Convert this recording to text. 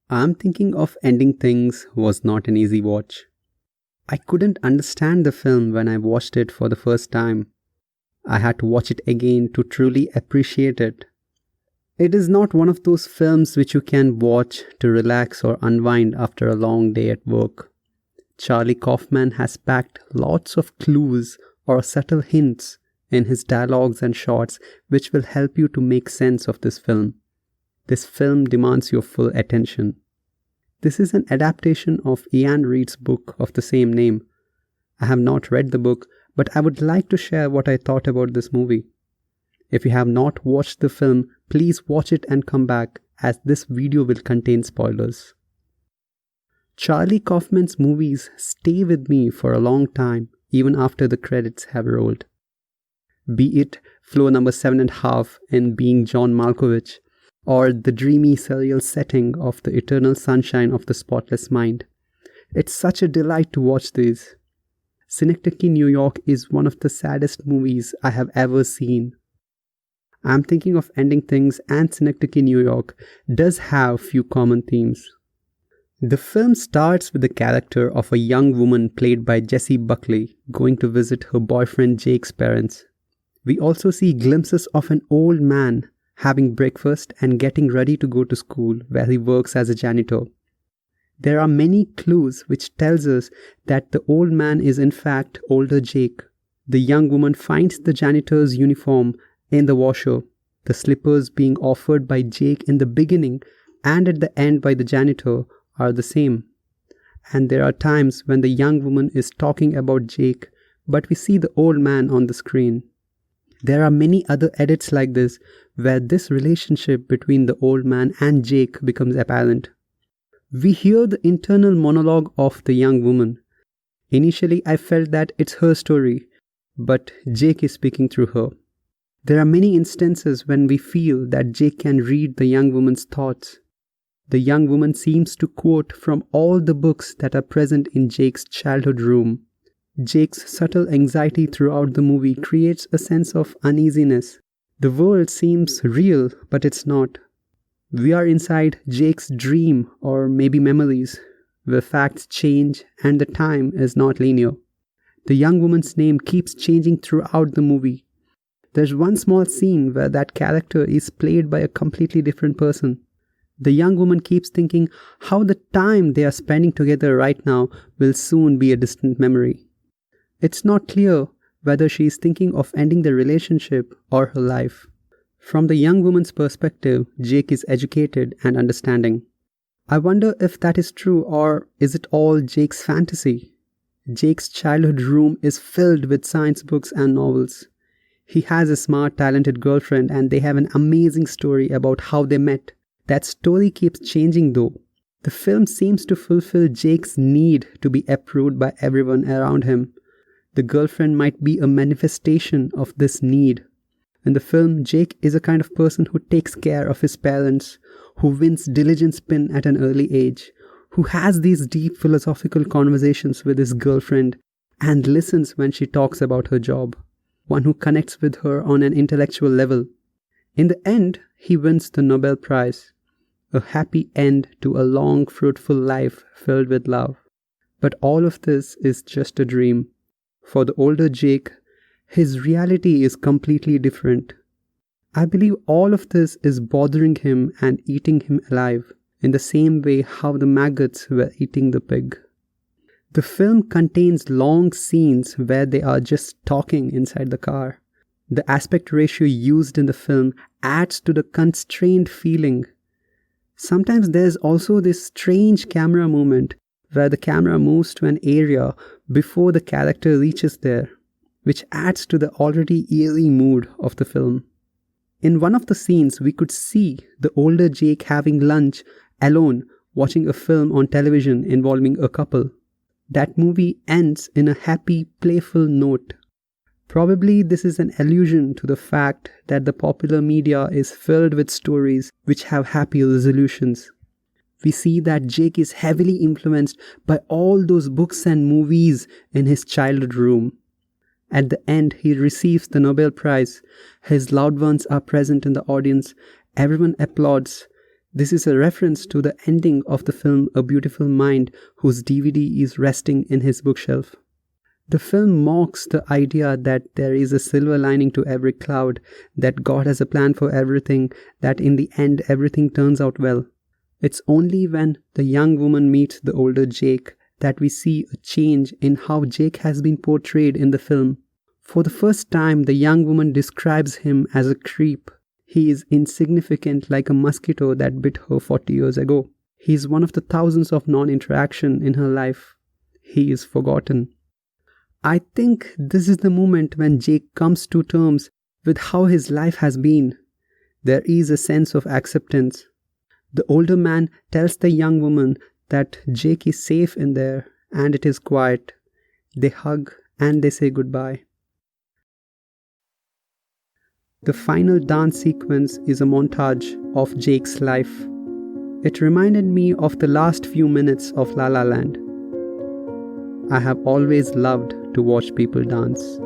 I'm thinking of ending things was not an easy watch. I couldn't understand the film when I watched it for the first time. I had to watch it again to truly appreciate it. It is not one of those films which you can watch to relax or unwind after a long day at work. Charlie Kaufman has packed lots of clues or subtle hints in his dialogues and shots which will help you to make sense of this film. This film demands your full attention. This is an adaptation of Ian Reid's book of the same name. I have not read the book, but I would like to share what I thought about this movie. If you have not watched the film, please watch it and come back, as this video will contain spoilers. Charlie Kaufman's movies stay with me for a long time, even after the credits have rolled. Be it floor number 7.5 in Being John Malkovich, or the dreamy surreal setting of The Eternal Sunshine of the Spotless Mind. It's such a delight to watch these. Synecdoche, New York is one of the saddest movies I have ever seen. I'm thinking of ending things, and Synecdoche, New York does have few common themes. The film starts with the character of a young woman played by Jessie Buckley going to visit her boyfriend Jake's parents. We also see glimpses of an old man having breakfast and getting ready to go to school where he works as a janitor. There are many clues which tells us that the old man is in fact older Jake. The young woman finds the janitor's uniform in the washer, the slippers being offered by Jake in the beginning and at the end by the janitor are the same. And there are times when the young woman is talking about Jake, but we see the old man on the screen. There are many other edits like this where this relationship between the old man and Jake becomes apparent. We hear the internal monologue of the young woman. Initially, I felt that it's her story, but Jake is speaking through her. There are many instances when we feel that Jake can read the young woman's thoughts. The young woman seems to quote from all the books that are present in Jake's childhood room. Jake's subtle anxiety throughout the movie creates a sense of uneasiness. The world seems real, but it's not. We are inside Jake's dream or maybe memories, where facts change and the time is not linear. The young woman's name keeps changing throughout the movie. There's one small scene where that character is played by a completely different person. The young woman keeps thinking how the time they are spending together right now will soon be a distant memory. It's not clear whether she is thinking of ending the relationship or her life. From the young woman's perspective, Jake is educated and understanding. I wonder if that is true, or is it all Jake's fantasy? Jake's childhood room is filled with science books and novels. He has a smart, talented girlfriend and they have an amazing story about how they met. That story keeps changing though. The film seems to fulfill Jake's need to be approved by everyone around him. The girlfriend might be a manifestation of this need. In the film, Jake is a kind of person who takes care of his parents, who wins diligence pin at an early age, who has these deep philosophical conversations with his girlfriend and listens when she talks about her job, one who connects with her on an intellectual level. In the end, he wins the Nobel Prize, a happy end to a long, fruitful life filled with love. But all of this is just a dream. For the older Jake, his reality is completely different. I believe all of this is bothering him and eating him alive, in the same way how the maggots were eating the pig. The film contains long scenes where they are just talking inside the car. The aspect ratio used in the film adds to the constrained feeling. Sometimes there's also this strange camera movement where the camera moves to an area before the character reaches there, which adds to the already eerie mood of the film. In one of the scenes, we could see the older Jake having lunch alone, watching a film on television involving a couple. That movie ends in a happy, playful note. Probably this is an allusion to the fact that the popular media is filled with stories which have happy resolutions. We see that Jake is heavily influenced by all those books and movies in his childhood room. At the end, he receives the Nobel Prize. His loved ones are present in the audience. Everyone applauds. This is a reference to the ending of the film A Beautiful Mind, whose DVD is resting in his bookshelf. The film mocks the idea that there is a silver lining to every cloud, that God has a plan for everything, that in the end everything turns out well. It's only when the young woman meets the older Jake that we see a change in how Jake has been portrayed in the film. For the first time, the young woman describes him as a creep. He is insignificant, like a mosquito that bit her 40 years ago. He is one of the thousands of non-interaction in her life. He is forgotten. I think this is the moment when Jake comes to terms with how his life has been. There is a sense of acceptance. The older man tells the young woman that Jake is safe in there and it is quiet. They hug and they say goodbye. The final dance sequence is a montage of Jake's life. It reminded me of the last few minutes of La La Land. I have always loved to watch people dance.